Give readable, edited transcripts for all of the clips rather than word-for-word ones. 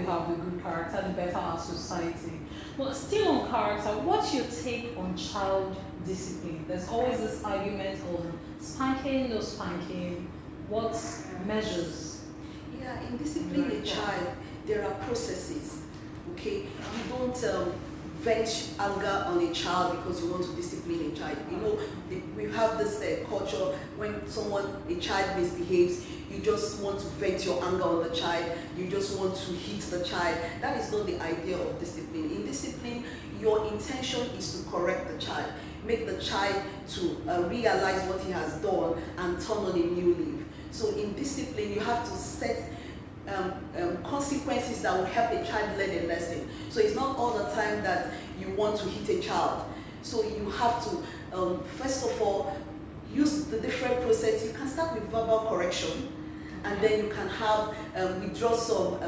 have a good character, the better our society. But still on character, what's your take on child discipline? There's always this argument on spanking, no spanking. What measures? Yeah, in disciplining a child, there are processes. Okay, you don't vent anger on a child because you want to discipline a child. You know, we have this culture when a child misbehaves, you just want to vent your anger on the child. You just want to hit the child. That is not the idea of discipline. In discipline, your intention is to correct the child, make the child to realize what he has done and turn on a new leaf. So in discipline, you have to set consequences that will help a child learn a lesson. So it's not all the time that you want to hit a child. So you have to, first of all, use the different process. You can start with verbal correction, and then you can have withdraw some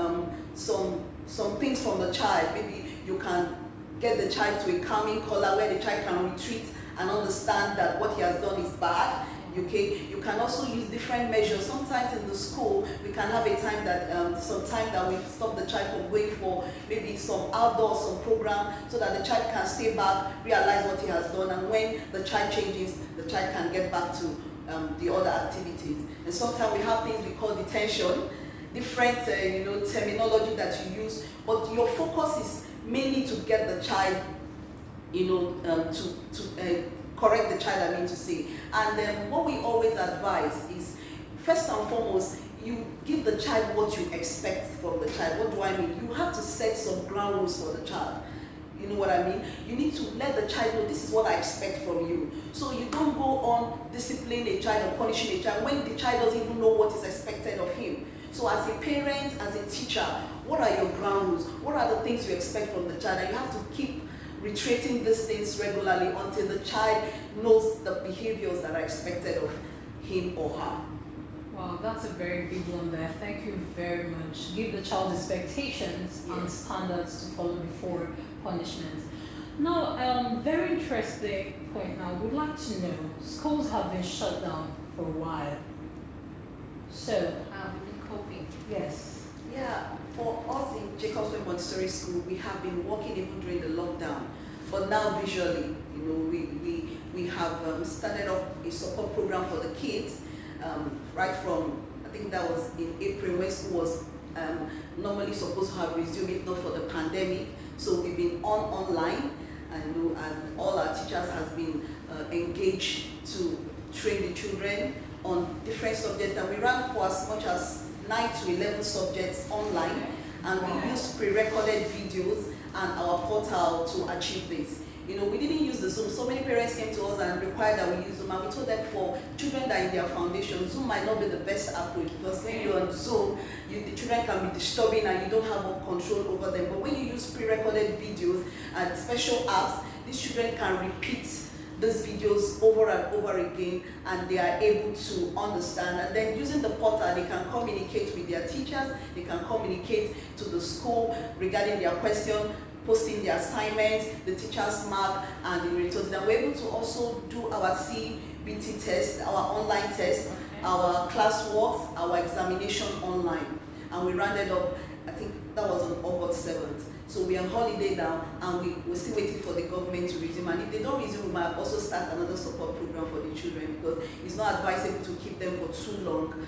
things from the child. Maybe you can get the child to a calming color where the child can retreat and understand that what he has done is bad. Okay, you can also use different measures. Sometimes in the school, we can have a time that we stop the child from going for maybe some outdoor, some program, so that the child can stay back, realize what he has done, and when the child changes, the child can get back to the other activities. And sometimes we have things we call detention, different terminology that you use, but your focus is mainly to get the child, to correct the child, I mean to say. And what we always advise is, first and foremost, you give the child what you expect from the child. What do I mean? You have to set some ground rules for the child. You know what I mean? You need to let the child know, this is what I expect from you. So you don't go on disciplining a child or punishing a child when the child doesn't even know what is expected of him. So as a parent, as a teacher, what are your ground rules? What are the things you expect from the child? And you have to keep reiterating these things regularly until the child knows the behaviors that are expected of him or her. Wow, that's a very big one there. Thank you very much. Give the child expectations and standards to follow before punishment. Now, very interesting point now. We'd like to know, schools have been shut down for a while. So, How have you been coping? yes. Yeah, for us in Jacobs Way Montessori School, we have been working even during the lockdown, but now visually, we have started up a support program for the kids, right from, I think that was in April, when school was normally supposed to have resumed, if not for the pandemic. So we've been online, and all our teachers has been engaged to train the children on different subjects, and we ran for as much as 9 to 11 subjects online, and we used pre-recorded videos and our portal to achieve this. We didn't use the Zoom. So many parents came to us and required that we use Zoom, and we told them for children that are in their foundation, Zoom might not be the best approach, because when you're on Zoom, the children can be disturbing and you don't have more control over them. But when you use pre-recorded videos and special apps, these children can repeat these videos over and over again, and they are able to understand. And then using the portal, they can communicate with their teachers, they can communicate to the school regarding their question, posting their assignments, the teachers mark, and the results. Then we're able to also do our CBT test, our online test, our classwork, our examination online. And we rounded up, I think that was on August 7th. So we're on holiday now, and we're still waiting for the government to resume. And if they don't resume, we might also start another support program for the children, because it's not advisable to keep them for too long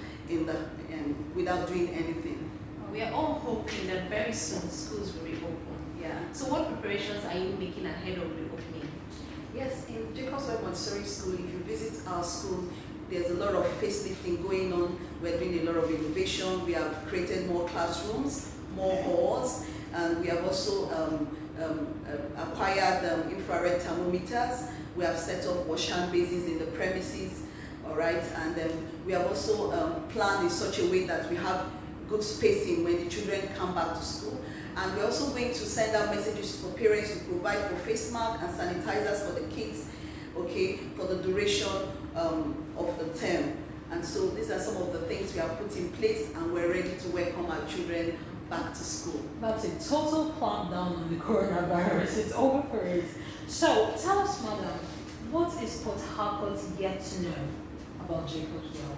without doing anything. We are all hoping that very soon schools will reopen. Yeah. So what preparations are you making ahead of reopening? Yes, in Jacobs Way Montessori School, if you visit our school, there's a lot of facelifting going on. We're doing a lot of innovation. We have created more classrooms, more halls, and we have also acquired infrared thermometers. We have set up wash hand basins in the premises, all right, and we have also planned in such a way that we have good spacing when the children come back to school. And we're also going to send out messages for parents to provide for face masks and sanitizers for the kids, okay, for the duration of the term. And so these are some of the things we have put in place, and we're ready to welcome our children back to school. That's a total clampdown on the coronavirus. It's over for it. So tell us, madam, what is Port Harcourt yet to know about Jacobs Way?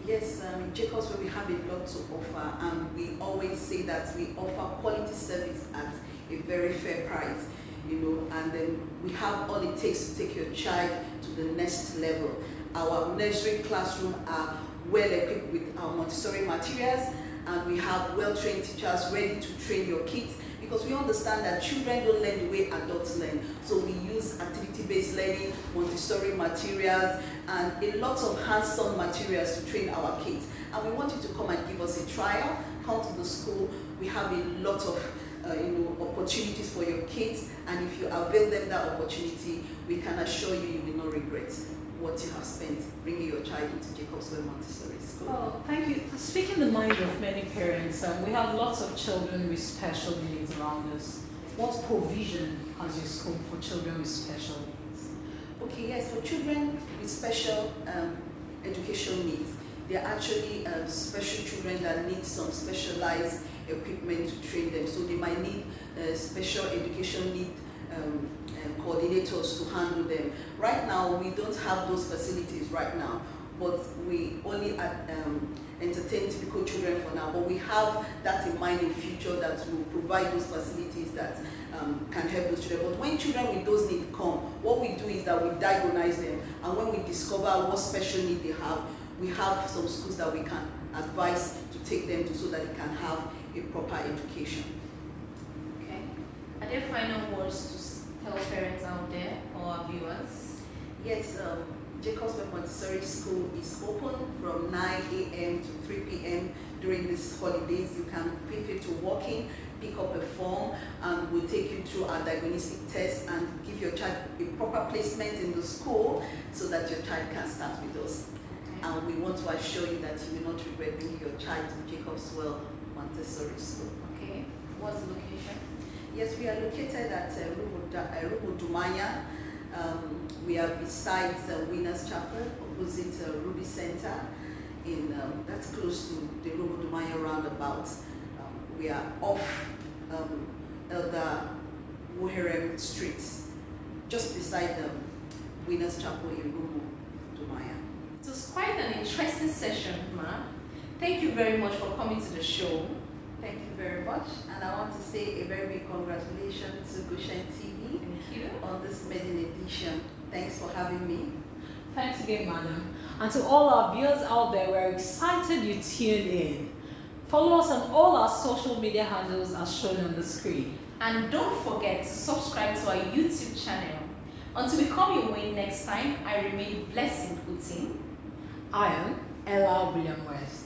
Yes, in Jacobs Way we have a lot to offer, and we always say that we offer quality service at a very fair price, you know, and then we have all it takes to take your child to the next level. Our nursery classroom are well equipped with our Montessori materials, and we have well-trained teachers ready to train your kids, because we understand that children don't learn the way adults learn. So we use activity-based learning, Montessori materials, and a lot of hands-on materials to train our kids. And we want you to come and give us a trial. Come to the school. We have a lot of opportunities for your kids, and if you avail them that opportunity, we can assure you will not regret what you have spent bringing your child into Jacobswell Montessori School. Oh, thank you. Speaking the mind of many parents, we have lots of children with special needs around us. What provision has your school for children with special needs? Okay, yes, for children with special education needs, they are actually special children that need some specialized equipment to train them. So they might need special education need coordinators to handle them. Right now, we don't have those facilities right now, but we only entertain typical children for now. But we have that in mind in future, that will provide those facilities that can help those children. But when children with those needs come, what we do is that we diagnose them, and when we discover what special need they have, we have some schools that we can advise to take them to, so that they can have a proper education. Okay. Are there final words to tell parents out there or our viewers? Yes, Jacobswell Montessori School is open from 9 a.m. to 3 p.m. during these holidays. You can feel free to walk in, pick up a form, and we'll take you through our diagnostic test and give your child a proper placement in the school, so that your child can start with us. Okay. And we want to assure you that you will not regret bringing your child to Jacobswell Montessori School. Okay. What's the location? Yes, we are located at Rubu Dumaya. We are beside Winners Chapel, opposite Ruby Center. That's close to the Rubu Dumaya roundabout. We are off Elder Woherem Streets, just beside the Winners Chapel in Rubu Dumaya. It was quite an interesting session, Ma. Thank you very much for coming to the show. Thank you very much, and I want to say a very big congratulations to Goshen TV Thank you. on this maiden edition. Thanks for having me. Thanks again, madam. And to all our viewers out there, we're excited you tuned in. Follow us on all our social media handles as shown on the screen. And don't forget to subscribe to our YouTube channel. Until we come your way next time, I remain Blessing Putin. I am Ella William West.